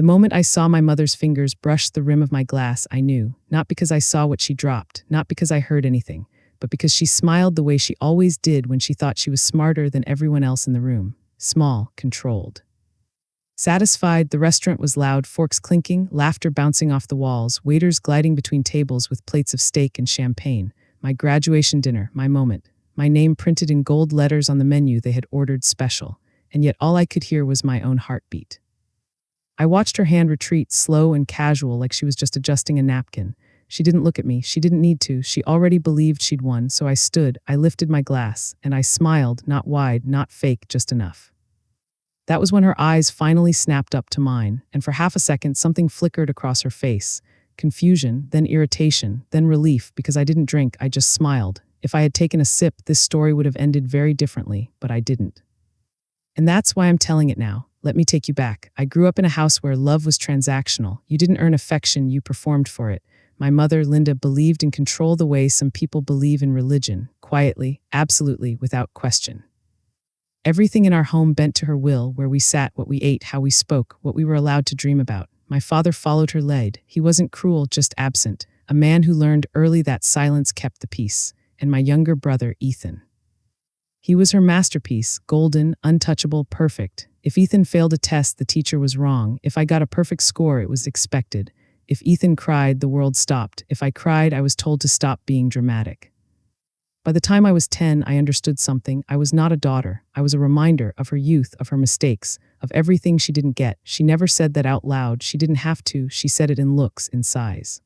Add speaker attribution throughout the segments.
Speaker 1: The moment I saw my mother's fingers brush the rim of my glass, I knew, not because I saw what she dropped, not because I heard anything, but because she smiled the way she always did when she thought she was smarter than everyone else in the room. Small, controlled. Satisfied, the restaurant was loud, forks clinking, laughter bouncing off the walls, waiters gliding between tables with plates of steak and champagne. My graduation dinner, my moment. My name printed in gold letters on the menu they had ordered special, and yet all I could hear was my own heartbeat. I watched her hand retreat, slow and casual, like she was just adjusting a napkin. She didn't look at me, she didn't need to, she already believed she'd won, so I stood, I lifted my glass, and I smiled, not wide, not fake, just enough. That was when her eyes finally snapped up to mine, and for half a second something flickered across her face. Confusion, then irritation, then relief, because I didn't drink, I just smiled. If I had taken a sip, this story would have ended very differently, but I didn't. And that's why I'm telling it now. Let me take you back. I grew up in a house where love was transactional. You didn't earn affection, you performed for it. My mother, Linda, believed in control the way some people believe in religion, quietly, absolutely, without question. Everything in our home bent to her will, where we sat, what we ate, how we spoke, what we were allowed to dream about. My father followed her lead. He wasn't cruel, just absent. A man who learned early that silence kept the peace. And my younger brother, Ethan. He was her masterpiece, golden, untouchable, perfect. If Ethan failed a test, the teacher was wrong. If I got a perfect score, it was expected. If Ethan cried, the world stopped. If I cried, I was told to stop being dramatic. By the time I was 10, I understood something. I was not a daughter. I was a reminder of her youth, of her mistakes, of everything she didn't get. She never said that out loud. She didn't have to. She said it in looks, in sighs.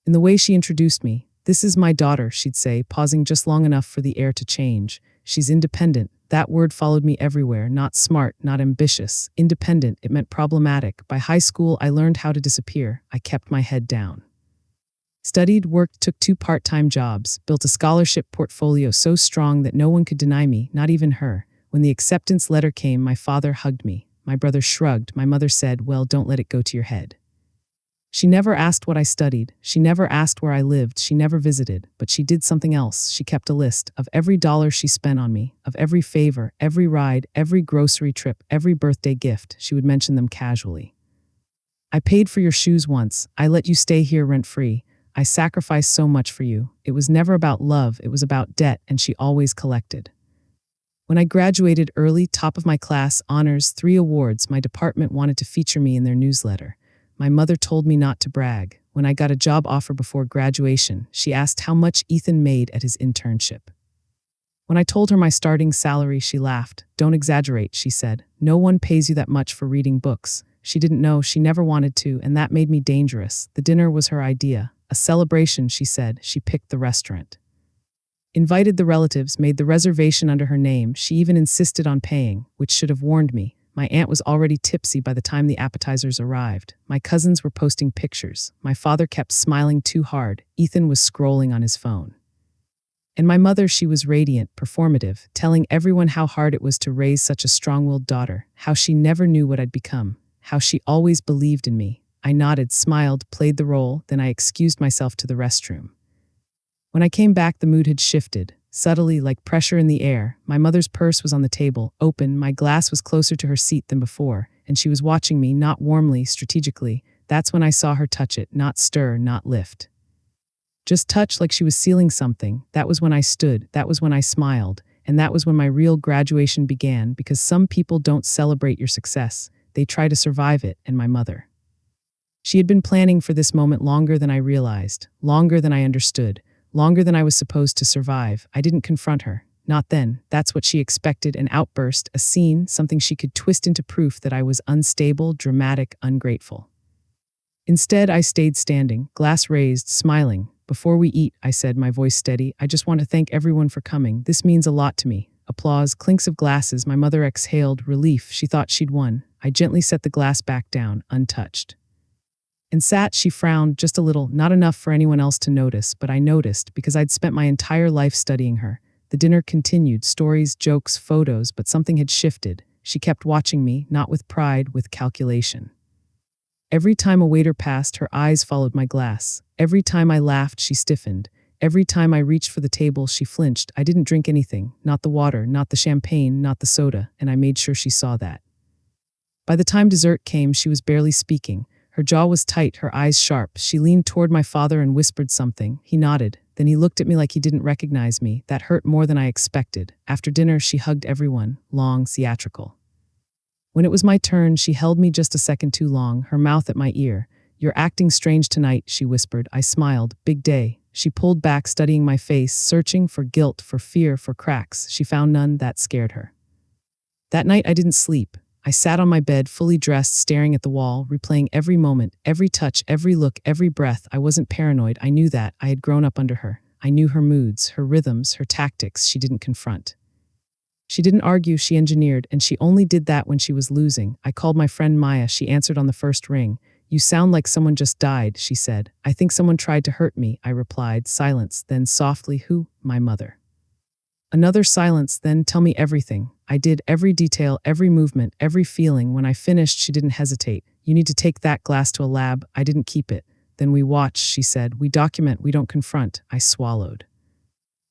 Speaker 1: In the way she introduced me. "This is my daughter," she'd say, pausing just long enough for the air to change. "She's independent." That word followed me everywhere. Not smart, not ambitious. Independent, it meant problematic. By high school, I learned how to disappear. I kept my head down. Studied, worked, took 2 part-time jobs, built a scholarship portfolio so strong that no one could deny me, not even her. When the acceptance letter came, my father hugged me. My brother shrugged. My mother said, "Well, don't let it go to your head." She never asked what I studied. She never asked where I lived. She never visited. But she did something else. She kept a list of every dollar she spent on me, of every favor, every ride, every grocery trip, every birthday gift. She would mention them casually. "I paid for your shoes once. I let you stay here rent-free. I sacrificed so much for you." It was never about love. It was about debt, and she always collected. When I graduated early, top of my class, honors, 3 awards, my department wanted to feature me in their newsletter. My mother told me not to brag. When I got a job offer before graduation, she asked how much Ethan made at his internship. When I told her my starting salary, she laughed. "Don't exaggerate," she said. "No one pays you that much for reading books." She didn't know, she never wanted to, and that made me dangerous. The dinner was her idea. A celebration, she said. She picked the restaurant. Invited the relatives, made the reservation under her name. She even insisted on paying, which should have warned me. My aunt was already tipsy by the time the appetizers arrived. My cousins were posting pictures. My father kept smiling too hard. Ethan was scrolling on his phone. And my mother, she was radiant, performative, telling everyone how hard it was to raise such a strong-willed daughter, how she never knew what I'd become, how she always believed in me. I nodded, smiled, played the role, then I excused myself to the restroom. When I came back, the mood had shifted. Subtly, like pressure in the air, my mother's purse was on the table, open, my glass was closer to her seat than before, and she was watching me, not warmly, strategically. That's when I saw her touch it, not stir, not lift. Just touch, like she was sealing something. That was when I stood, that was when I smiled, and that was when my real graduation began, because some people don't celebrate your success, they try to survive it, and my mother. She had been planning for this moment longer than I realized, longer than I understood. Longer than I was supposed to survive. I didn't confront her. Not then. That's what she expected, an outburst, a scene, something she could twist into proof that I was unstable, dramatic, ungrateful. Instead, I stayed standing, glass raised, smiling. "Before we eat," I said, my voice steady, "I just want to thank everyone for coming. This means a lot to me." Applause, clinks of glasses. My mother exhaled, relief. She thought she'd won. I gently set the glass back down, untouched. And sat, she frowned, just a little, not enough for anyone else to notice, but I noticed, because I'd spent my entire life studying her. The dinner continued, stories, jokes, photos, but something had shifted. She kept watching me, not with pride, with calculation. Every time a waiter passed, her eyes followed my glass. Every time I laughed, she stiffened. Every time I reached for the table, she flinched. I didn't drink anything, not the water, not the champagne, not the soda, and I made sure she saw that. By the time dessert came, she was barely speaking. Her jaw was tight, her eyes sharp. She leaned toward my father and whispered something. He nodded. Then he looked at me like he didn't recognize me. That hurt more than I expected. After dinner, she hugged everyone, long, theatrical. When it was my turn, she held me just a second too long, her mouth at my ear. "You're acting strange tonight," she whispered. I smiled. "Big day." She pulled back, studying my face, searching for guilt, for fear, for cracks. She found none. That scared her. That night, I didn't sleep. I sat on my bed, fully dressed, staring at the wall, replaying every moment, every touch, every look, every breath. I wasn't paranoid. I knew that. I had grown up under her. I knew her moods, her rhythms, her tactics. She didn't confront. She didn't argue, she engineered, and she only did that when she was losing. I called my friend Maya. She answered on the first ring. "You sound like someone just died," she said. "I think someone tried to hurt me," I replied. Silence, then softly, "Who?" "My mother." Another silence, then, "Tell me everything." I did, every detail, every movement, every feeling. When I finished, she didn't hesitate. "You need to take that glass to a lab." I didn't keep it. "Then we watch," she said. "We document, we don't confront." I swallowed.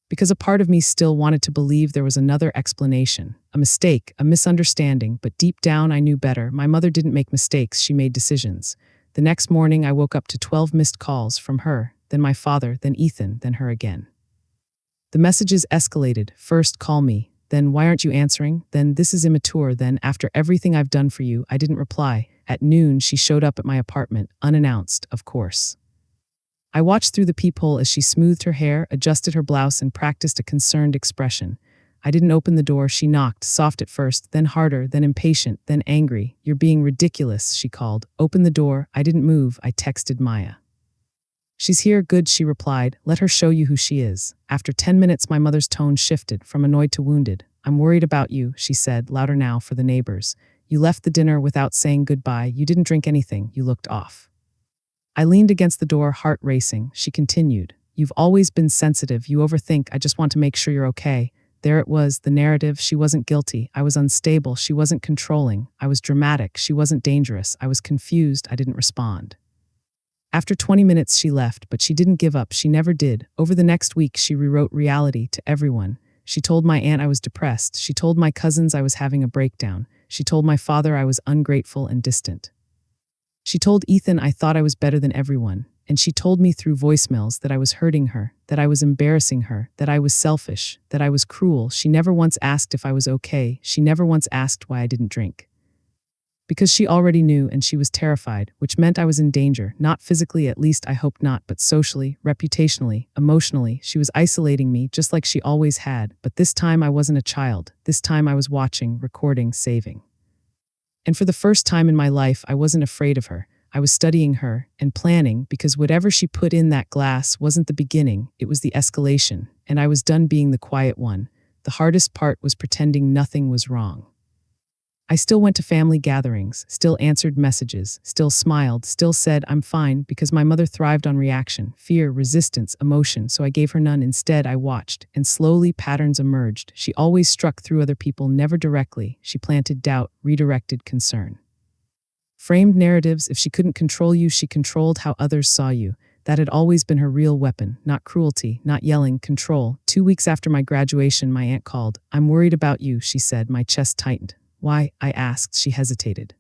Speaker 1: Because a part of me still wanted to believe there was another explanation. A mistake, a misunderstanding, but deep down I knew better. My mother didn't make mistakes, she made decisions. The next morning I woke up to 12 missed calls from her, then my father, then Ethan, then her again. The messages escalated. First, "Call me." Then, "Why aren't you answering?" Then, "This is immature." Then, "After everything I've done for you." I didn't reply. At noon, she showed up at my apartment, unannounced, of course. I watched through the peephole as she smoothed her hair, adjusted her blouse, and practiced a concerned expression. I didn't open the door. She knocked, soft at first, then harder, then impatient, then angry. "You're being ridiculous," she called. "Open the door." I didn't move. I texted Maya. "She's here." "Good," she replied. "Let her show you who she is." After 10 minutes, my mother's tone shifted, from annoyed to wounded. "I'm worried about you," she said, louder now for the neighbors. "You left the dinner without saying goodbye. You didn't drink anything. You looked off." I leaned against the door, heart racing. She continued. "You've always been sensitive. You overthink. I just want to make sure you're okay." There it was, the narrative. She wasn't guilty. I was unstable. She wasn't controlling. I was dramatic. She wasn't dangerous. I was confused. I didn't respond. After 20 minutes, she left, but she didn't give up. She never did. Over the next week, she rewrote reality to everyone. She told my aunt I was depressed. She told my cousins I was having a breakdown. She told my father I was ungrateful and distant. She told Ethan I thought I was better than everyone, and she told me through voicemails that I was hurting her, that I was embarrassing her, that I was selfish, that I was cruel. She never once asked if I was okay. She never once asked why I didn't drink. Because she already knew, and she was terrified, which meant I was in danger, not physically, at least I hoped not, but socially, reputationally, emotionally. She was isolating me just like she always had, but this time I wasn't a child. This time I was watching, recording, saving. And for the first time in my life, I wasn't afraid of her. I was studying her and planning, because whatever she put in that glass wasn't the beginning, it was the escalation, and I was done being the quiet one. The hardest part was pretending nothing was wrong. I still went to family gatherings, still answered messages, still smiled, still said I'm fine, because my mother thrived on reaction, fear, resistance, emotion, so I gave her none. Instead, I watched, and slowly patterns emerged. She always struck through other people, never directly. She planted doubt, redirected concern. Framed narratives. If she couldn't control you, she controlled how others saw you. That had always been her real weapon, not cruelty, not yelling, control. 2 weeks after my graduation, my aunt called. "I'm worried about you," she said. My chest tightened. "Why?" I asked. She hesitated.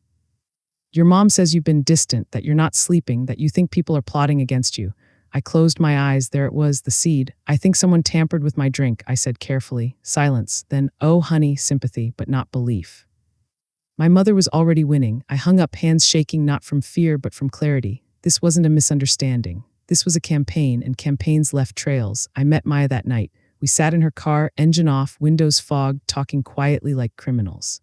Speaker 1: "Your mom says you've been distant, that you're not sleeping, that you think people are plotting against you." I closed my eyes. There it was, the seed. "I think someone tampered with my drink," I said carefully. Silence. Then, "Oh, honey," sympathy, but not belief. My mother was already winning. I hung up, hands shaking, not from fear, but from clarity. This wasn't a misunderstanding. This was a campaign, and campaigns left trails. I met Maya that night. We sat in her car, engine off, windows fogged, talking quietly like criminals.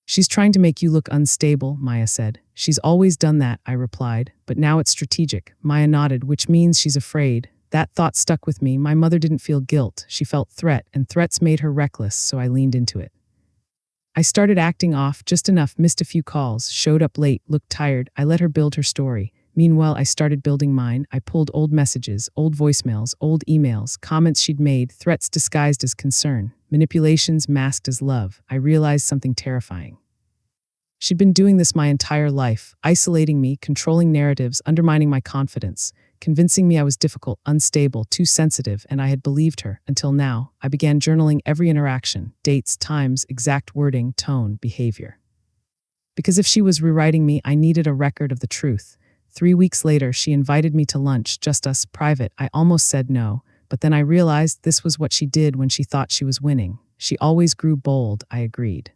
Speaker 1: "She's trying to make you look unstable," Maya said. "She's always done that," I replied, "but now it's strategic." Maya nodded, "Which means she's afraid." That thought stuck with me. My mother didn't feel guilt. She felt threat, and threats made her reckless, so I leaned into it. I started acting off, just enough, missed a few calls, showed up late, looked tired. I let her build her story. Meanwhile, I started building mine. I pulled old messages, old voicemails, old emails, comments she'd made, threats disguised as concern, manipulations masked as love. I realized something terrifying. She'd been doing this my entire life, isolating me, controlling narratives, undermining my confidence, convincing me I was difficult, unstable, too sensitive, and I had believed her. Until now, I began journaling every interaction, dates, times, exact wording, tone, behavior. Because if she was rewriting me, I needed a record of the truth. 3 weeks later, she invited me to lunch, just us, private. I almost said no, but then I realized this was what she did when she thought she was winning. She always grew bold, I agreed.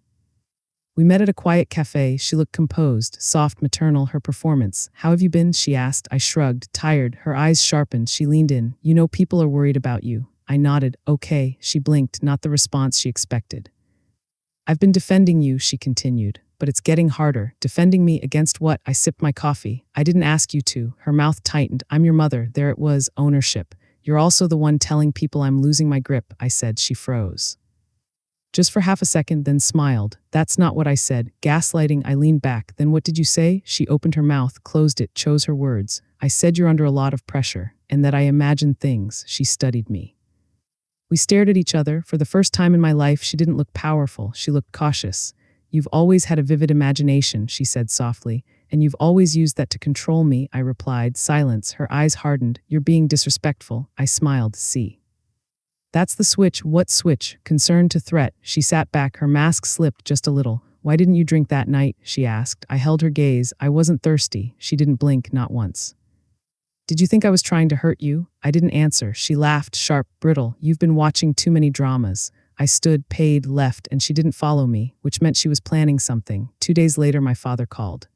Speaker 1: We met at a quiet cafe. She looked composed, soft, maternal, her performance. "How have you been?" she asked. I shrugged, tired. Her eyes sharpened. She leaned in. "You know, people are worried about you." I nodded. "Okay." She blinked, not the response she expected. "I've been defending you," she continued. "But it's getting harder." "Defending me against what?" I sipped my coffee. "I didn't ask you to." Her mouth tightened. "I'm your mother." There it was, ownership. "You're also the one telling people I'm losing my grip," I said. She froze. Just for half a second, then smiled. "That's not what I said." Gaslighting. I leaned back. "Then what did you say?" She opened her mouth, closed it, chose her words. "I said you're under a lot of pressure, and that I imagine things." She studied me. We stared at each other. For the first time in my life, she didn't look powerful. She looked cautious. "You've always had a vivid imagination," she said softly, "and you've always used that to control me," I replied. Silence. Her eyes hardened. "You're being disrespectful." I smiled. "See. That's the switch." "What switch?" "Concern to threat." She sat back. Her mask slipped just a little. "Why didn't you drink that night?" she asked. I held her gaze. "I wasn't thirsty." She didn't blink, not once. "Did you think I was trying to hurt you?" I didn't answer. She laughed, sharp, brittle. "You've been watching too many dramas." I stood, paid, left, and she didn't follow me, which meant she was planning something. 2 days later, my father called.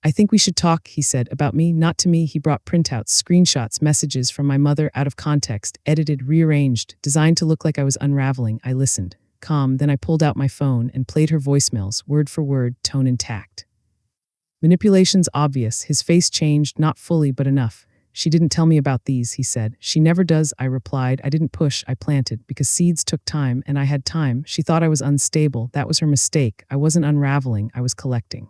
Speaker 1: "I think we should talk," he said. "About me?" "Not to me." He brought printouts, screenshots, messages from my mother, out of context, edited, rearranged, designed to look like I was unraveling. I listened, calm, then I pulled out my phone and played her voicemails, word for word, tone intact. Manipulation's obvious. His face changed, not fully, but enough. "She didn't tell me about these," he said. "She never does," I replied. I didn't push, I planted, because seeds took time, and I had time. She thought I was unstable. That was her mistake. I wasn't unraveling, I was collecting.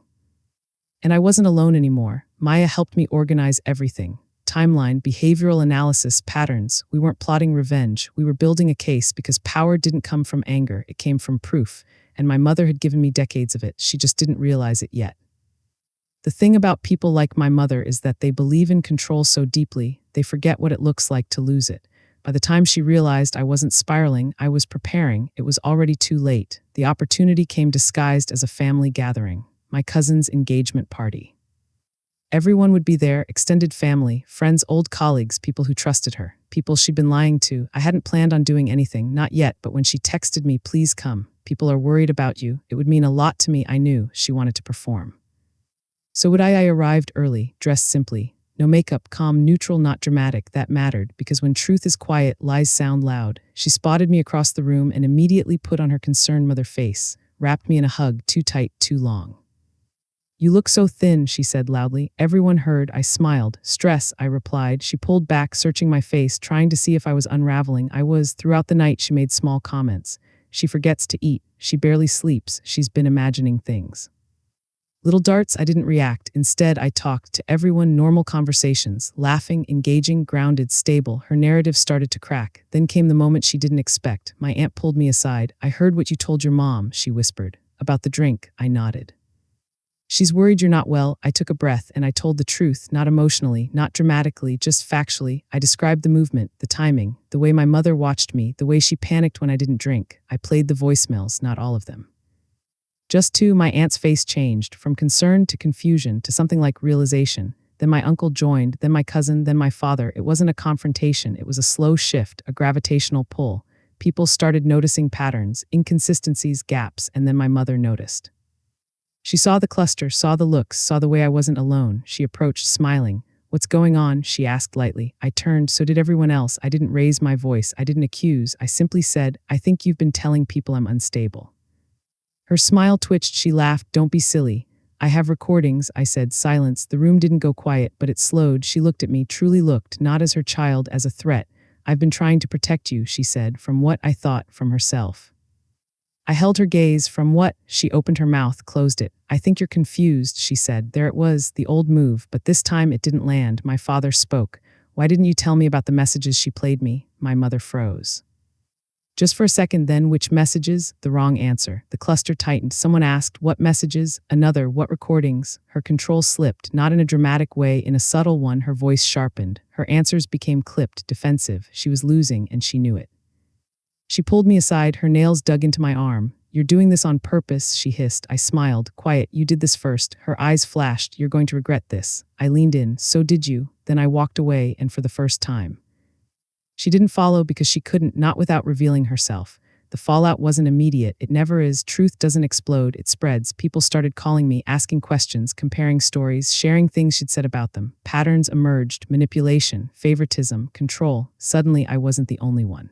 Speaker 1: And I wasn't alone anymore. Maya helped me organize everything. Timeline, behavioral analysis, patterns. We weren't plotting revenge. We were building a case, because power didn't come from anger. It came from proof. And my mother had given me decades of it. She just didn't realize it yet. The thing about people like my mother is that they believe in control so deeply, they forget what it looks like to lose it. By the time she realized I wasn't spiraling, I was preparing. It was already too late. The opportunity came disguised as a family gathering. My cousin's engagement party. Everyone would be there, extended family, friends, old colleagues, people who trusted her, people she'd been lying to. I hadn't planned on doing anything, not yet, but when she texted me, "Please come. People are worried about you," it would mean a lot to me. I knew she wanted to perform. So would I arrived early, dressed simply. No makeup, calm, neutral, not dramatic. That mattered, because when truth is quiet, lies sound loud. She spotted me across the room and immediately put on her concerned mother face, wrapped me in a hug, too tight, too long. "You look so thin," she said loudly. Everyone heard. I smiled. "Stress," I replied. She pulled back, searching my face, trying to see if I was unraveling. I was. Throughout the night, she made small comments. "She forgets to eat. She barely sleeps. She's been imagining things." Little darts. I didn't react. Instead, I talked to everyone, normal conversations, laughing, engaging, grounded, stable. Her narrative started to crack. Then came the moment she didn't expect. My aunt pulled me aside. "I heard what you told your mom," she whispered. "About the drink." I nodded. "She's worried you're not well." I took a breath and I told the truth, not emotionally, not dramatically, just factually. I described the movement, the timing, the way my mother watched me, the way she panicked when I didn't drink. I played the voicemails, not all of them. Just two. My aunt's face changed, from concern to confusion to something like realization. Then my uncle joined, then my cousin, then my father. It wasn't a confrontation, it was a slow shift, a gravitational pull. People started noticing patterns, inconsistencies, gaps, and then my mother noticed. She saw the cluster, saw the looks, saw the way I wasn't alone. She approached, smiling. "What's going on?" she asked lightly. I turned. So did everyone else. I didn't raise my voice. I didn't accuse. I simply said, "I think you've been telling people I'm unstable." Her smile twitched. She laughed. "Don't be silly. I have recordings," I said. Silence. The room didn't go quiet, but it slowed. She looked at me, truly looked, not as her child, as a threat. "I've been trying to protect you," she said, "from what?" I thought, from herself. I held her gaze. "From what?" She opened her mouth, closed it. "I think you're confused," she said. There it was, the old move, but this time it didn't land. My father spoke. "Why didn't you tell me about the messages she played me?" My mother froze. Just for a second, then, "Which messages?" The wrong answer. The cluster tightened. Someone asked, "What messages?" Another, "What recordings?" Her control slipped, not in a dramatic way, in a subtle one. Her voice sharpened. Her answers became clipped, defensive. She was losing, and she knew it. She pulled me aside, her nails dug into my arm. You're doing this on purpose, she hissed. I smiled. Quiet, you did this first. Her eyes flashed. You're going to regret this. I leaned in. So did you. Then I walked away, and for the first time. She didn't follow because she couldn't, not without revealing herself. The fallout wasn't immediate. It never is. Truth doesn't explode. It spreads. People started calling me, asking questions, comparing stories, sharing things she'd said about them. Patterns emerged. Manipulation, favoritism, control. Suddenly, I wasn't the only one.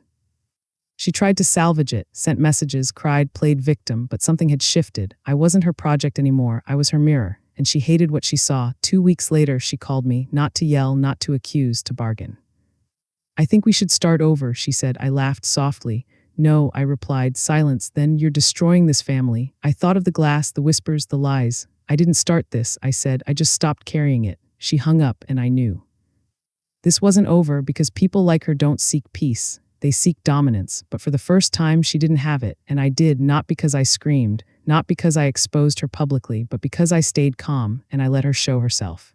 Speaker 1: She tried to salvage it, sent messages, cried, played victim, but something had shifted. I wasn't her project anymore. I was her mirror, and she hated what she saw. 2 weeks later, she called me, not to yell, not to accuse, to bargain. I think we should start over, she said. I laughed softly. No, I replied. Silence. Then you're destroying this family. I thought of the glass, the whispers, the lies. I didn't start this, I said. I just stopped carrying it. She hung up, and I knew. This wasn't over because people like her don't seek peace. They seek dominance. But for the first time, she didn't have it, and I did, not because I screamed, not because I exposed her publicly, but because I stayed calm, and I let her show herself.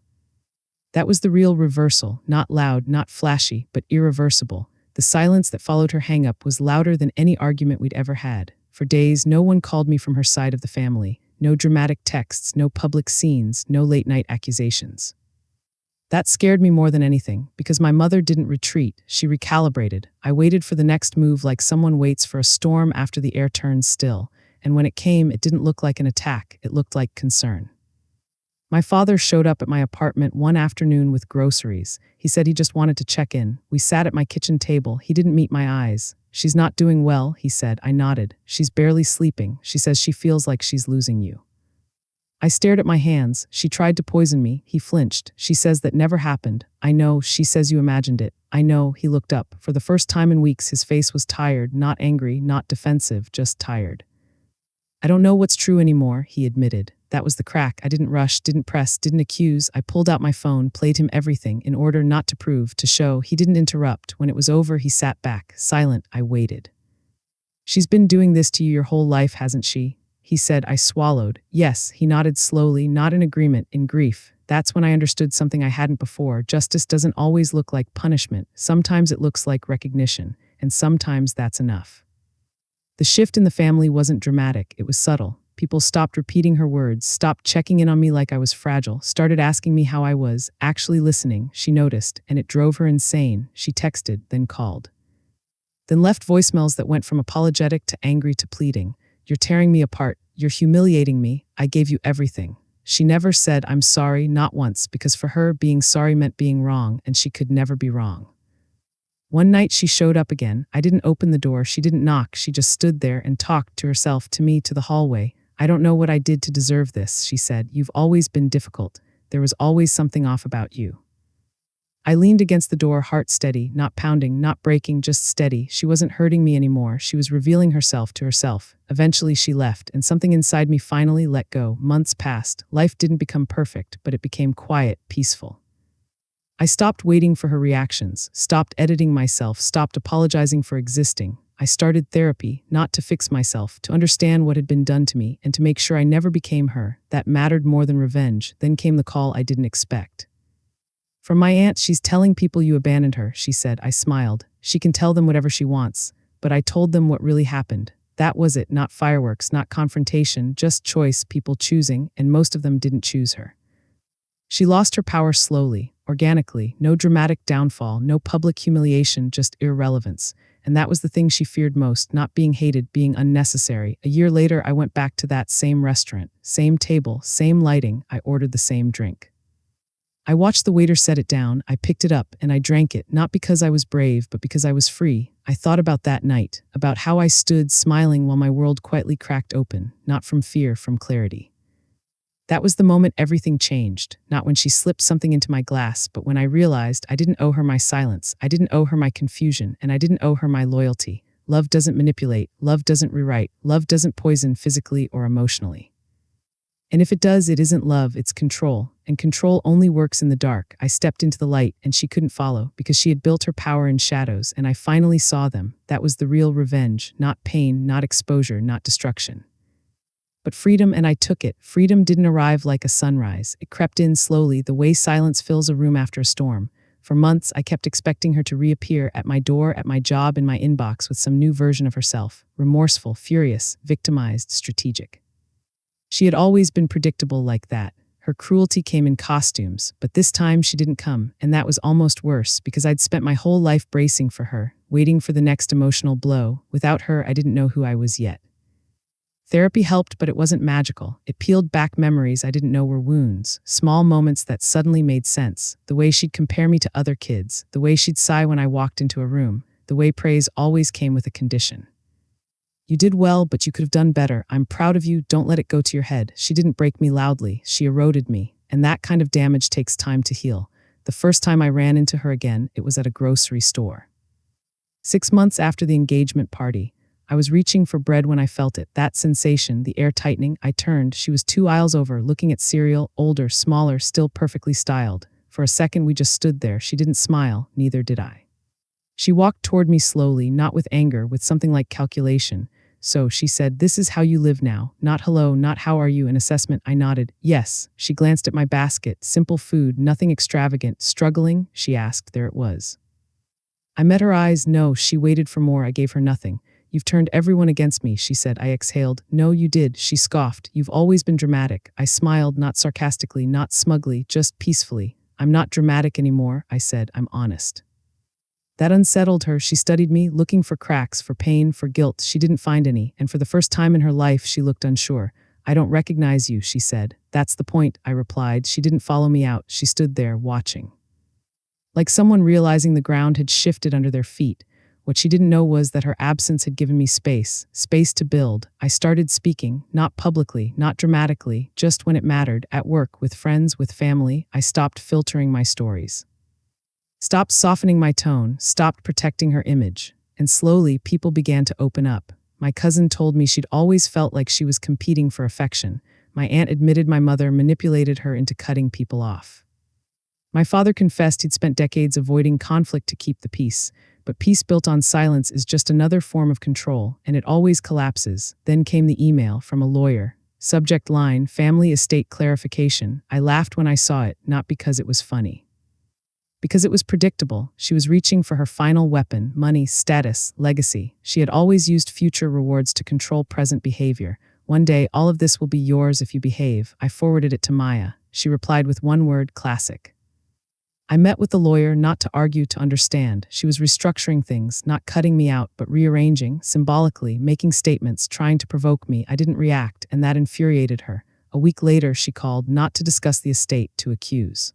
Speaker 1: That was the real reversal, not loud, not flashy, but irreversible. The silence that followed her hang-up was louder than any argument we'd ever had. For days, no one called me from her side of the family. No dramatic texts, no public scenes, no late-night accusations. That scared me more than anything, because my mother didn't retreat, she recalibrated. I waited for the next move like someone waits for a storm after the air turns still, and when it came, it didn't look like an attack, it looked like concern. My father showed up at my apartment one afternoon with groceries. He said he just wanted to check in. We sat at my kitchen table. He didn't meet my eyes. She's not doing well, he said. I nodded. She's barely sleeping. She says she feels like she's losing you. I stared at my hands. She tried to poison me. He flinched. She says that never happened. I know. She says you imagined it. I know. He looked up. For the first time in weeks, his face was tired, not angry, not defensive, just tired. I don't know what's true anymore, he admitted. That was the crack. I didn't rush, didn't press, didn't accuse. I pulled out my phone, played him everything, in order not to prove, to show. He didn't interrupt. When it was over, he sat back, silent. I waited. She's been doing this to you your whole life, hasn't she? He said. I swallowed. Yes, he nodded slowly, not in agreement, in grief. That's when I understood something I hadn't before. Justice doesn't always look like punishment. Sometimes it looks like recognition, and sometimes that's enough. The shift in the family wasn't dramatic, it was subtle. People stopped repeating her words, stopped checking in on me like I was fragile, started asking me how I was, actually listening. She noticed, and it drove her insane. She texted, then called. Then left voicemails that went from apologetic to angry to pleading. You're tearing me apart. You're humiliating me. I gave you everything. She never said, I'm sorry, not once, because for her, being sorry meant being wrong, and she could never be wrong. One night she showed up again. I didn't open the door. She didn't knock. She just stood there and talked to herself, to me, to the hallway. I don't know what I did to deserve this, she said. You've always been difficult. There was always something off about you. I leaned against the door, heart steady, not pounding, not breaking, just steady. She wasn't hurting me anymore. She was revealing herself to herself. Eventually she left, and something inside me finally let go. Months passed. Life didn't become perfect, but it became quiet, peaceful. I stopped waiting for her reactions, stopped editing myself, stopped apologizing for existing. I started therapy, not to fix myself, to understand what had been done to me, and to make sure I never became her. That mattered more than revenge. Then came the call I didn't expect. From my aunt, she's telling people you abandoned her, she said. I smiled. She can tell them whatever she wants. But I told them what really happened. That was it, not fireworks, not confrontation, just choice, people choosing, and most of them didn't choose her. She lost her power slowly, organically, no dramatic downfall, no public humiliation, just irrelevance. And that was the thing she feared most, not being hated, being unnecessary. A year later, I went back to that same restaurant, same table, same lighting. I ordered the same drink. I watched the waiter set it down. I picked it up and I drank it, not because I was brave, but because I was free. I thought about that night, about how I stood smiling while my world quietly cracked open, not from fear, from clarity. That was the moment everything changed, not when she slipped something into my glass, but when I realized I didn't owe her my silence, I didn't owe her my confusion, and I didn't owe her my loyalty. Love doesn't manipulate, love doesn't rewrite, love doesn't poison physically or emotionally. And if it does, it isn't love, it's control. And control only works in the dark. I stepped into the light, and she couldn't follow, because she had built her power in shadows, and I finally saw them. That was the real revenge, not pain, not exposure, not destruction. But freedom, and I took it. Freedom didn't arrive like a sunrise. It crept in slowly, the way silence fills a room after a storm. For months, I kept expecting her to reappear at my door, at my job, in my inbox with some new version of herself, remorseful, furious, victimized, strategic. She had always been predictable like that. Her cruelty came in costumes, but this time she didn't come, and that was almost worse because I'd spent my whole life bracing for her, waiting for the next emotional blow. Without her, I didn't know who I was yet. Therapy helped, but it wasn't magical. It peeled back memories I didn't know were wounds, small moments that suddenly made sense, the way she'd compare me to other kids, the way she'd sigh when I walked into a room, the way praise always came with a condition. You did well, but you could have done better. I'm proud of you. Don't let it go to your head. She didn't break me loudly. She eroded me. And that kind of damage takes time to heal. The first time I ran into her again, it was at a grocery store. 6 months after the engagement party, I was reaching for bread when I felt it. That sensation, the air tightening. I turned. She was 2 aisles over, looking at cereal, older, smaller, still perfectly styled. For a second, we just stood there. She didn't smile. Neither did I. She walked toward me slowly, not with anger, with something like calculation. So, she said, "This is how you live now. Not hello, not how are you," an assessment. I nodded. Yes. She glanced at my basket. Simple food, nothing extravagant. Struggling? She asked. There it was. I met her eyes. No. She waited for more. I gave her nothing. "You've turned everyone against me," she said. I exhaled. "No, you did," she scoffed. "You've always been dramatic." I smiled, not sarcastically, not smugly, just peacefully. "I'm not dramatic anymore," I said. "I'm honest." That unsettled her. She studied me, looking for cracks, for pain, for guilt. She didn't find any, and for the first time in her life, she looked unsure. "I don't recognize you," she said. "That's the point," I replied. She didn't follow me out. She stood there, watching. Like someone realizing the ground had shifted under their feet. What she didn't know was that her absence had given me space to build. I started speaking, not publicly, not dramatically, just when it mattered, at work, with friends, with family. I stopped filtering my stories. Stopped softening my tone, stopped protecting her image. And slowly, people began to open up. My cousin told me she'd always felt like she was competing for affection. My aunt admitted my mother manipulated her into cutting people off. My father confessed he'd spent decades avoiding conflict to keep the peace. But peace built on silence is just another form of control, and it always collapses. Then came the email from a lawyer. Subject line, family estate clarification. I laughed when I saw it, not because it was funny. Because it was predictable. She was reaching for her final weapon, money, status, legacy. She had always used future rewards to control present behavior. "One day, all of this will be yours if you behave." I forwarded it to Maya. She replied with one word, classic. I met with the lawyer not to argue, to understand. She was restructuring things, not cutting me out, but rearranging, symbolically, making statements, trying to provoke me. I didn't react, and that infuriated her. A week later, she called, not to discuss the estate, to accuse.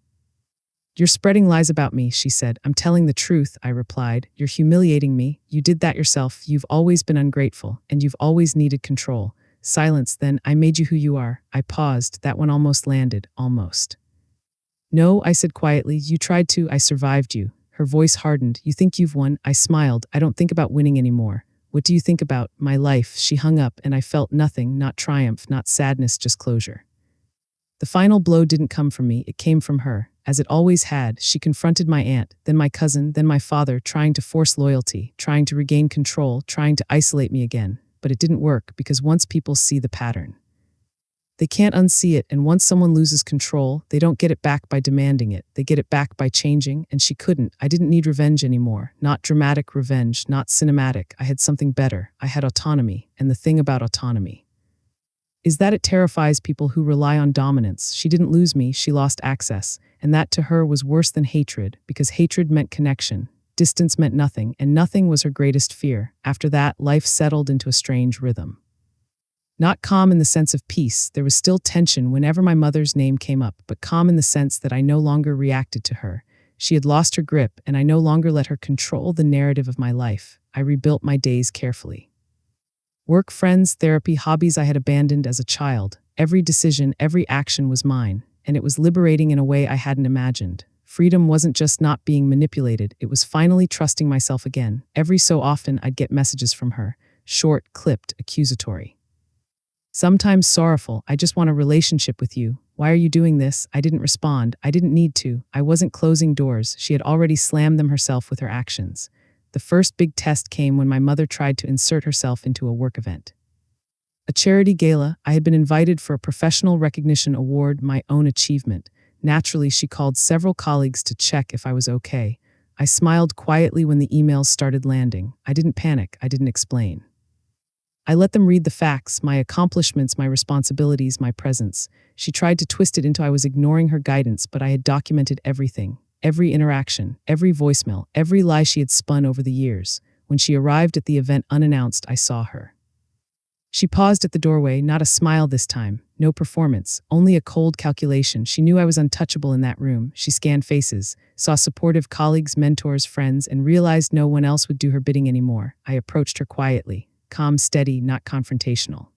Speaker 1: "You're spreading lies about me," she said. "I'm telling the truth," I replied. "You're humiliating me. You did that yourself. You've always been ungrateful, and you've always needed control." Silence. Then, "I made you who you are." I paused. That one almost landed. Almost. "No," I said quietly. "You tried to. I survived you." Her voice hardened. "You think you've won?" I smiled. "I don't think about winning anymore." "What do you think about?" "My life." She hung up, and I felt nothing, not triumph, not sadness, just closure. The final blow didn't come from me. It came from her. As it always had, she confronted my aunt, then my cousin, then my father, trying to force loyalty, trying to regain control, trying to isolate me again. But it didn't work, because once people see the pattern, they can't unsee it, and once someone loses control, they don't get it back by demanding it. They get it back by changing, and she couldn't. I didn't need revenge anymore. Not dramatic revenge, not cinematic. I had something better. I had autonomy, and the thing about autonomy is that it terrifies people who rely on dominance. She didn't lose me, she lost access, and that to her was worse than hatred, because hatred meant connection. Distance meant nothing, and nothing was her greatest fear. After that, life settled into a strange rhythm. Not calm in the sense of peace, there was still tension whenever my mother's name came up, but calm in the sense that I no longer reacted to her. She had lost her grip, and I no longer let her control the narrative of my life. I rebuilt my days carefully. Work, friends, therapy, hobbies I had abandoned as a child. Every decision, every action was mine, and it was liberating in a way I hadn't imagined. Freedom wasn't just not being manipulated, it was finally trusting myself again. Every so often, I'd get messages from her, short, clipped, accusatory. Sometimes sorrowful. "I just want a relationship with you. Why are you doing this?" I didn't respond. I didn't need to. I wasn't closing doors. She had already slammed them herself with her actions. The first big test came when my mother tried to insert herself into a work event. A charity gala. I had been invited for a professional recognition award, my own achievement. Naturally, she called several colleagues to check if I was okay. I smiled quietly when the emails started landing. I didn't panic, I didn't explain. I let them read the facts, my accomplishments, my responsibilities, my presence. She tried to twist it into I was ignoring her guidance, but I had documented everything. Every interaction, every voicemail, every lie she had spun over the years. When she arrived at the event unannounced, I saw her. She paused at the doorway, not a smile this time, no performance, only a cold calculation. She knew I was untouchable in that room. She scanned faces, saw supportive colleagues, mentors, friends, and realized no one else would do her bidding anymore. I approached her quietly, calm, steady, not confrontational.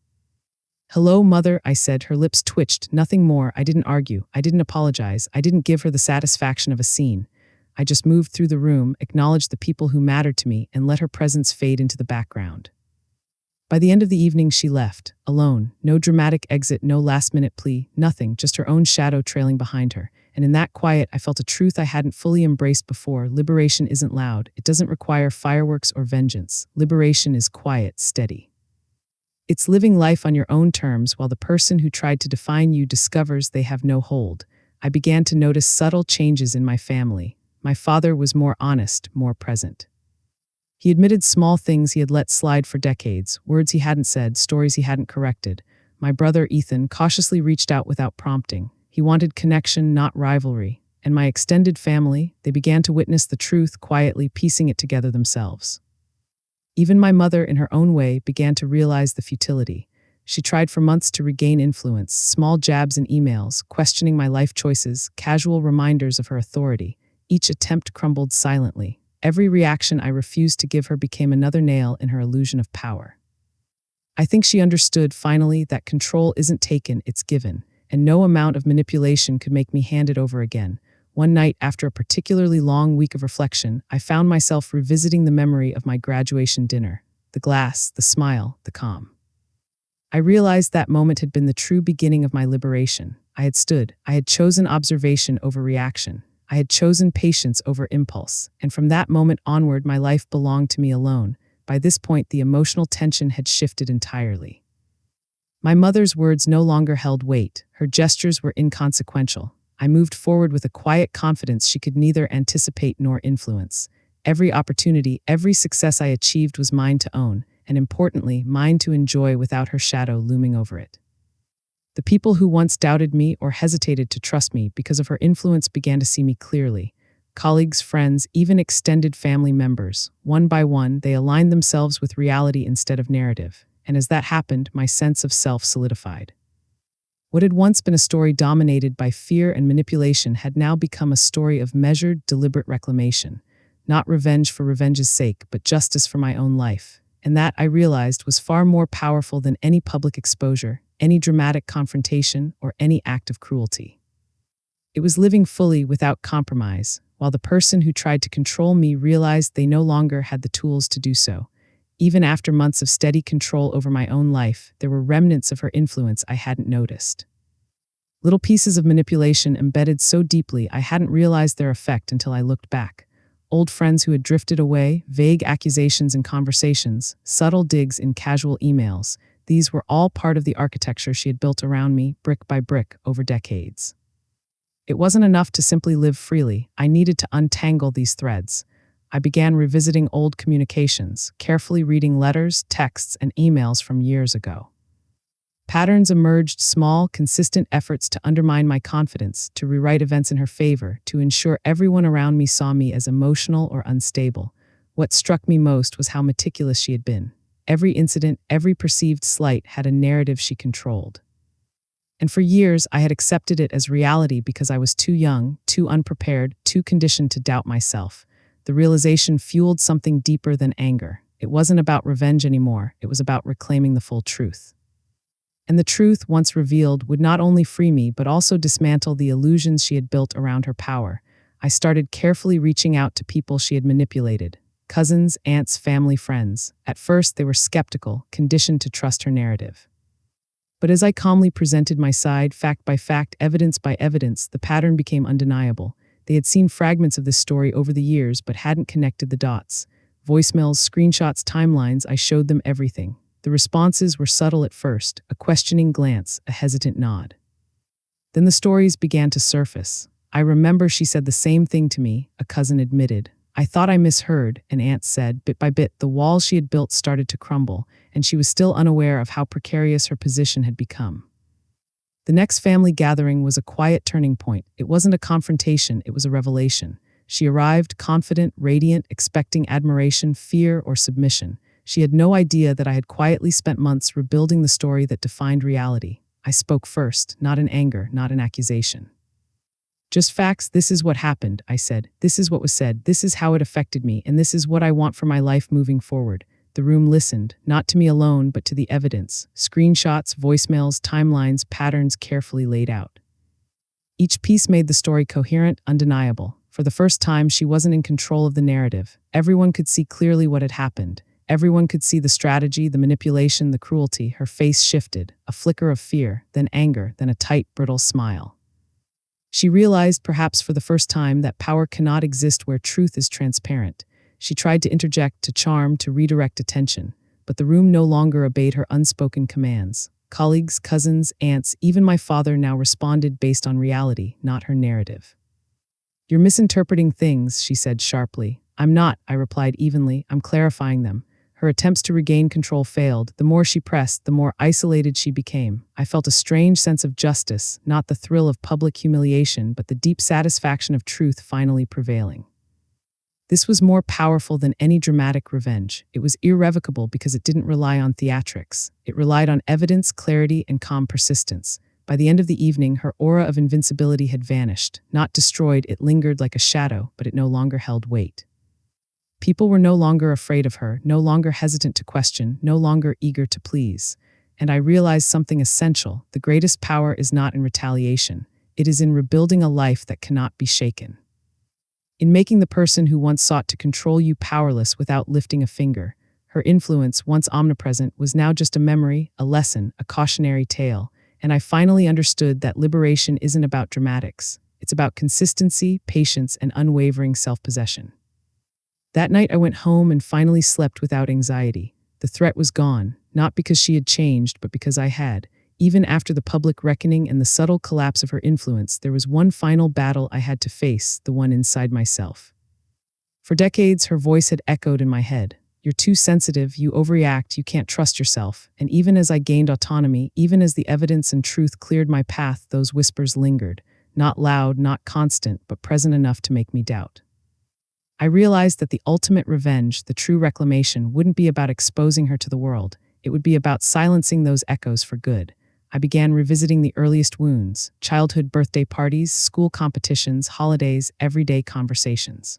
Speaker 1: "Hello, Mother," I said. Her lips twitched, nothing more. I didn't argue. I didn't apologize. I didn't give her the satisfaction of a scene. I just moved through the room, acknowledged the people who mattered to me, and let her presence fade into the background. By the end of the evening, she left, alone. No dramatic exit, no last-minute plea, nothing, just her own shadow trailing behind her. And in that quiet, I felt a truth I hadn't fully embraced before. Liberation isn't loud. It doesn't require fireworks or vengeance. Liberation is quiet, steady. It's living life on your own terms while the person who tried to define you discovers they have no hold. I began to notice subtle changes in my family. My father was more honest, more present. He admitted small things he had let slide for decades, words he hadn't said, stories he hadn't corrected. My brother, Ethan, cautiously reached out without prompting. He wanted connection, not rivalry. And my extended family, they began to witness the truth, quietly piecing it together themselves. Even my mother, in her own way, began to realize the futility. She tried for months to regain influence, small jabs and emails, questioning my life choices, casual reminders of her authority. Each attempt crumbled silently. Every reaction I refused to give her became another nail in her illusion of power. I think she understood, finally, that control isn't taken, it's given, and no amount of manipulation could make me hand it over again. One night, after a particularly long week of reflection, I found myself revisiting the memory of my graduation dinner. The glass, the smile, the calm. I realized that moment had been the true beginning of my liberation. I had chosen observation over reaction. I had chosen patience over impulse, and from that moment onward, my life belonged to me alone. By this point, the emotional tension had shifted entirely. My mother's words no longer held weight. Her gestures were inconsequential. I moved forward with a quiet confidence she could neither anticipate nor influence. Every opportunity, every success I achieved was mine to own, and importantly, mine to enjoy without her shadow looming over it. The people who once doubted me or hesitated to trust me because of her influence began to see me clearly. Colleagues, friends, even extended family members. One by one, they aligned themselves with reality instead of narrative. And as that happened, my sense of self solidified. What had once been a story dominated by fear and manipulation had now become a story of measured, deliberate reclamation. Not revenge for revenge's sake, but justice for my own life. And that, I realized, was far more powerful than any public exposure, any dramatic confrontation, or any act of cruelty. It was living fully without compromise, while the person who tried to control me realized they no longer had the tools to do so. Even after months of steady control over my own life, there were remnants of her influence I hadn't noticed. Little pieces of manipulation embedded so deeply I hadn't realized their effect until I looked back. Old friends who had drifted away, vague accusations in conversations, subtle digs in casual emails. These were all part of the architecture she had built around me, brick by brick, over decades. It wasn't enough to simply live freely. I needed to untangle these threads. I began revisiting old communications, carefully reading letters, texts, and emails from years ago. Patterns emerged, small, consistent efforts to undermine my confidence, to rewrite events in her favor, to ensure everyone around me saw me as emotional or unstable. What struck me most was how meticulous she had been. Every incident, every perceived slight had a narrative she controlled. And for years, I had accepted it as reality because I was too young, too unprepared, too conditioned to doubt myself. The realization fueled something deeper than anger. It wasn't about revenge anymore. It was about reclaiming the full truth. And the truth, once revealed, would not only free me, but also dismantle the illusions she had built around her power. I started carefully reaching out to people she had manipulated. Cousins, aunts, family, friends. At first, they were skeptical, conditioned to trust her narrative. But as I calmly presented my side, fact by fact, evidence by evidence, the pattern became undeniable. They had seen fragments of this story over the years, but hadn't connected the dots. Voicemails, screenshots, timelines, I showed them everything. The responses were subtle at first, a questioning glance, a hesitant nod. Then the stories began to surface. I remember she said the same thing to me, a cousin admitted. I thought I misheard, an aunt said. Bit by bit, the walls she had built started to crumble, and she was still unaware of how precarious her position had become. The next family gathering was a quiet turning point. It wasn't a confrontation, it was a revelation. She arrived, confident, radiant, expecting admiration, fear, or submission. She had no idea that I had quietly spent months rebuilding the story that defined reality. I spoke first, not in anger, not in accusation. Just facts. This is what happened, I said. This is what was said. This is how it affected me, and this is what I want for my life moving forward. The room listened, not to me alone, but to the evidence. Screenshots, voicemails, timelines, patterns carefully laid out. Each piece made the story coherent, undeniable. For the first time, she wasn't in control of the narrative. Everyone could see clearly what had happened. Everyone could see the strategy, the manipulation, the cruelty. Her face shifted, a flicker of fear, then anger, then a tight, brittle smile. She realized, perhaps for the first time, that power cannot exist where truth is transparent. She tried to interject, to charm, to redirect attention, but the room no longer obeyed her unspoken commands. Colleagues, cousins, aunts, even my father now responded based on reality, not her narrative. "You're misinterpreting things," she said sharply. "I'm not," I replied evenly. "I'm clarifying them." Her attempts to regain control failed. The more she pressed, the more isolated she became. I felt a strange sense of justice, not the thrill of public humiliation, but the deep satisfaction of truth finally prevailing. This was more powerful than any dramatic revenge. It was irrevocable because it didn't rely on theatrics. It relied on evidence, clarity, and calm persistence. By the end of the evening, her aura of invincibility had vanished. Not destroyed, it lingered like a shadow, but it no longer held weight. People were no longer afraid of her, no longer hesitant to question, no longer eager to please. And I realized something essential. The greatest power is not in retaliation. It is in rebuilding a life that cannot be shaken. In making the person who once sought to control you powerless without lifting a finger. Her influence, once omnipresent, was now just a memory, a lesson, a cautionary tale. And I finally understood that liberation isn't about dramatics. It's about consistency, patience, and unwavering self-possession. That night I went home and finally slept without anxiety. The threat was gone, not because she had changed, but because I had. Even after the public reckoning and the subtle collapse of her influence, there was one final battle I had to face, the one inside myself. For decades, her voice had echoed in my head. "You're too sensitive, you overreact, you can't trust yourself." And even as I gained autonomy, even as the evidence and truth cleared my path, those whispers lingered. Not loud, not constant, but present enough to make me doubt. I realized that the ultimate revenge, the true reclamation, wouldn't be about exposing her to the world. It would be about silencing those echoes for good. I began revisiting the earliest wounds: childhood birthday parties, school competitions, holidays, everyday conversations.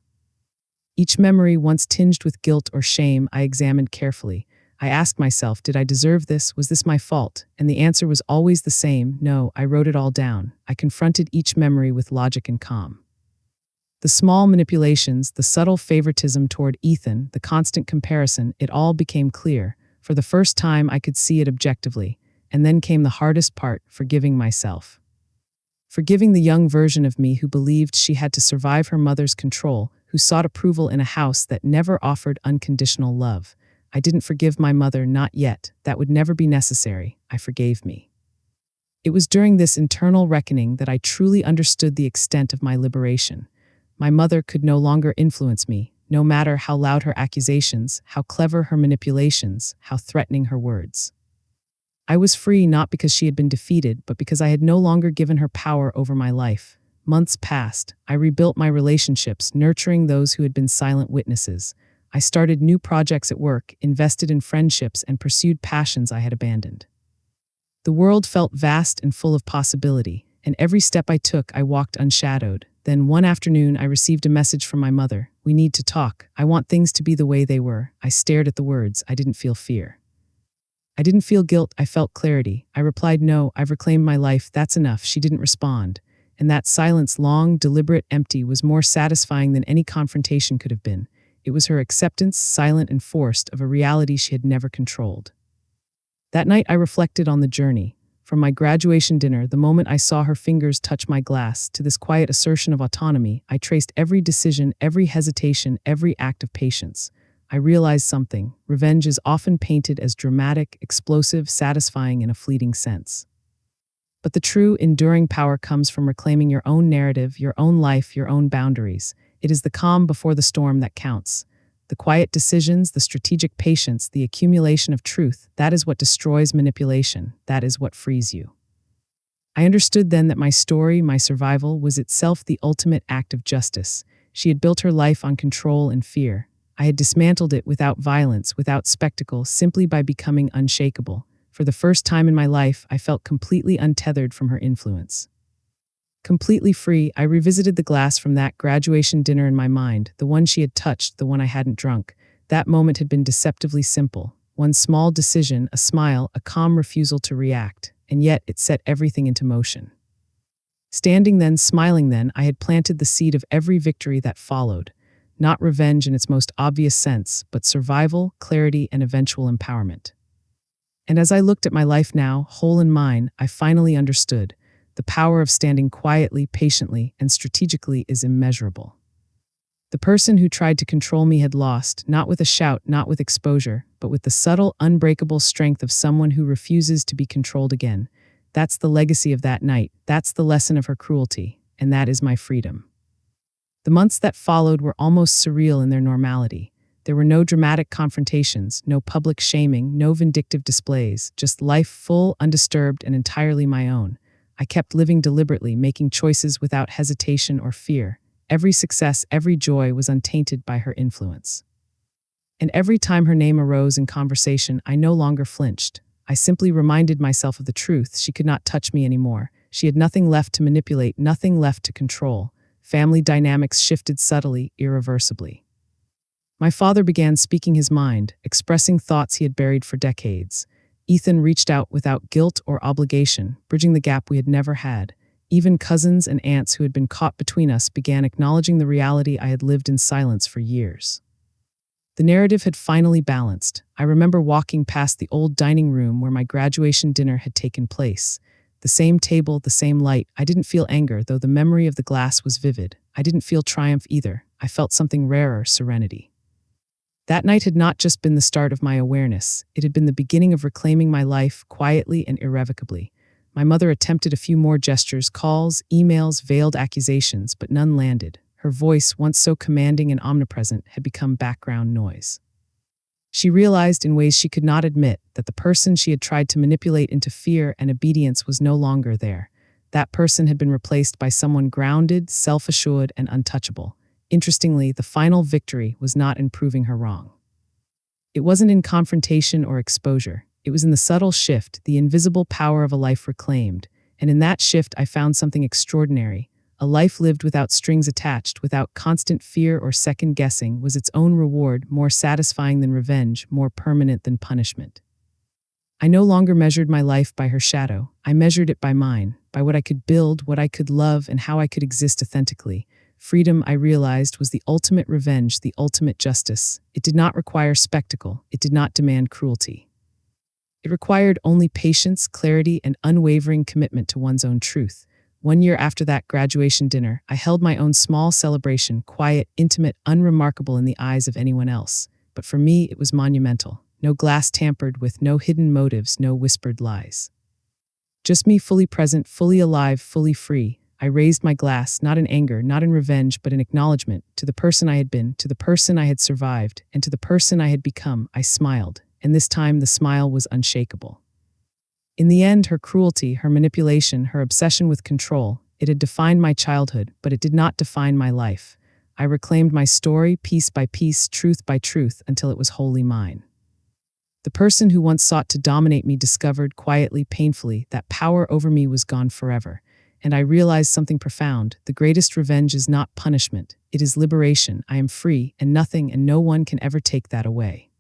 Speaker 1: Each memory, once tinged with guilt or shame, I examined carefully. I asked myself, did I deserve this? Was this my fault? And the answer was always the same: no. I wrote it all down. I confronted each memory with logic and calm. The small manipulations, the subtle favoritism toward Ethan, the constant comparison, it all became clear. For the first time, I could see it objectively. And then came the hardest part: forgiving myself. Forgiving the young version of me who believed she had to survive her mother's control, who sought approval in a house that never offered unconditional love. I didn't forgive my mother, not yet. That would never be necessary. I forgave me. It was during this internal reckoning that I truly understood the extent of my liberation. My mother could no longer influence me, no matter how loud her accusations, how clever her manipulations, how threatening her words. I was free not because she had been defeated, but because I had no longer given her power over my life. Months passed. I rebuilt my relationships, nurturing those who had been silent witnesses. I started new projects at work, invested in friendships, and pursued passions I had abandoned. The world felt vast and full of possibility, and every step I took, I walked unshadowed. Then one afternoon, I received a message from my mother. "We need to talk. I want things to be the way they were." I stared at the words. I didn't feel fear. I didn't feel guilt. I felt clarity. I replied, "No, I've reclaimed my life. That's enough." She didn't respond. And that silence, long, deliberate, empty, was more satisfying than any confrontation could have been. It was her acceptance, silent and forced, of a reality she had never controlled. That night I reflected on the journey. From my graduation dinner, the moment I saw her fingers touch my glass, to this quiet assertion of autonomy, I traced every decision, every hesitation, every act of patience. I realized something. Revenge is often painted as dramatic, explosive, satisfying in a fleeting sense. But the true, enduring power comes from reclaiming your own narrative, your own life, your own boundaries. It is the calm before the storm that counts. The quiet decisions, the strategic patience, the accumulation of truth, that is what destroys manipulation. That is what frees you. I understood then that my story, my survival, was itself the ultimate act of justice. She had built her life on control and fear. I had dismantled it without violence, without spectacle, simply by becoming unshakable. For the first time in my life, I felt completely untethered from her influence. Completely free, I revisited the glass from that graduation dinner in my mind, the one she had touched, the one I hadn't drunk. That moment had been deceptively simple. One small decision, a smile, a calm refusal to react, and yet it set everything into motion. Standing then, smiling then, I had planted the seed of every victory that followed. Not revenge in its most obvious sense, but survival, clarity, and eventual empowerment. And as I looked at my life now, whole in mine, I finally understood. The power of standing quietly, patiently, and strategically is immeasurable. The person who tried to control me had lost, not with a shout, not with exposure, but with the subtle, unbreakable strength of someone who refuses to be controlled again. That's the legacy of that night, that's the lesson of her cruelty, and that is my freedom. The months that followed were almost surreal in their normality. There were no dramatic confrontations, no public shaming, no vindictive displays, just life full, undisturbed, and entirely my own. I kept living deliberately, making choices without hesitation or fear. Every success, every joy was untainted by her influence. And every time her name arose in conversation, I no longer flinched. I simply reminded myself of the truth. She could not touch me anymore. She had nothing left to manipulate, nothing left to control. Family dynamics shifted subtly, irreversibly. My father began speaking his mind, expressing thoughts he had buried for decades. Ethan reached out without guilt or obligation, bridging the gap we had never had. Even cousins and aunts who had been caught between us began acknowledging the reality I had lived in silence for years. The narrative had finally balanced. I remember walking past the old dining room where my graduation dinner had taken place. The same table, the same light. I didn't feel anger, though the memory of the glass was vivid. I didn't feel triumph either. I felt something rarer, serenity. That night had not just been the start of my awareness. It had been the beginning of reclaiming my life, quietly and irrevocably. My mother attempted a few more gestures, calls, emails, veiled accusations, but none landed. Her voice, once so commanding and omnipresent, had become background noise. She realized in ways she could not admit that the person she had tried to manipulate into fear and obedience was no longer there. That person had been replaced by someone grounded, self-assured, and untouchable. Interestingly, the final victory was not in proving her wrong. It wasn't in confrontation or exposure. It was in the subtle shift, the invisible power of a life reclaimed. And in that shift, I found something extraordinary. A life lived without strings attached, without constant fear or second-guessing, was its own reward, more satisfying than revenge, more permanent than punishment. I no longer measured my life by her shadow. I measured it by mine, by what I could build, what I could love, and how I could exist authentically. Freedom, I realized, was the ultimate revenge, the ultimate justice. It did not require spectacle. It did not demand cruelty. It required only patience, clarity, and unwavering commitment to one's own truth. 1 year after that graduation dinner, I held my own small celebration, quiet, intimate, unremarkable in the eyes of anyone else. But for me, it was monumental. No glass tampered with, no hidden motives, no whispered lies. Just me, fully present, fully alive, fully free. I raised my glass, not in anger, not in revenge, but in acknowledgement, to the person I had been, to the person I had survived, and to the person I had become. I smiled, and this time the smile was unshakable. In the end, her cruelty, her manipulation, her obsession with control, it had defined my childhood, but it did not define my life. I reclaimed my story, piece by piece, truth by truth, until it was wholly mine. The person who once sought to dominate me discovered, quietly, painfully, that power over me was gone forever. And I realized something profound. The greatest revenge is not punishment. It is liberation. I am free, and nothing and no one can ever take that away.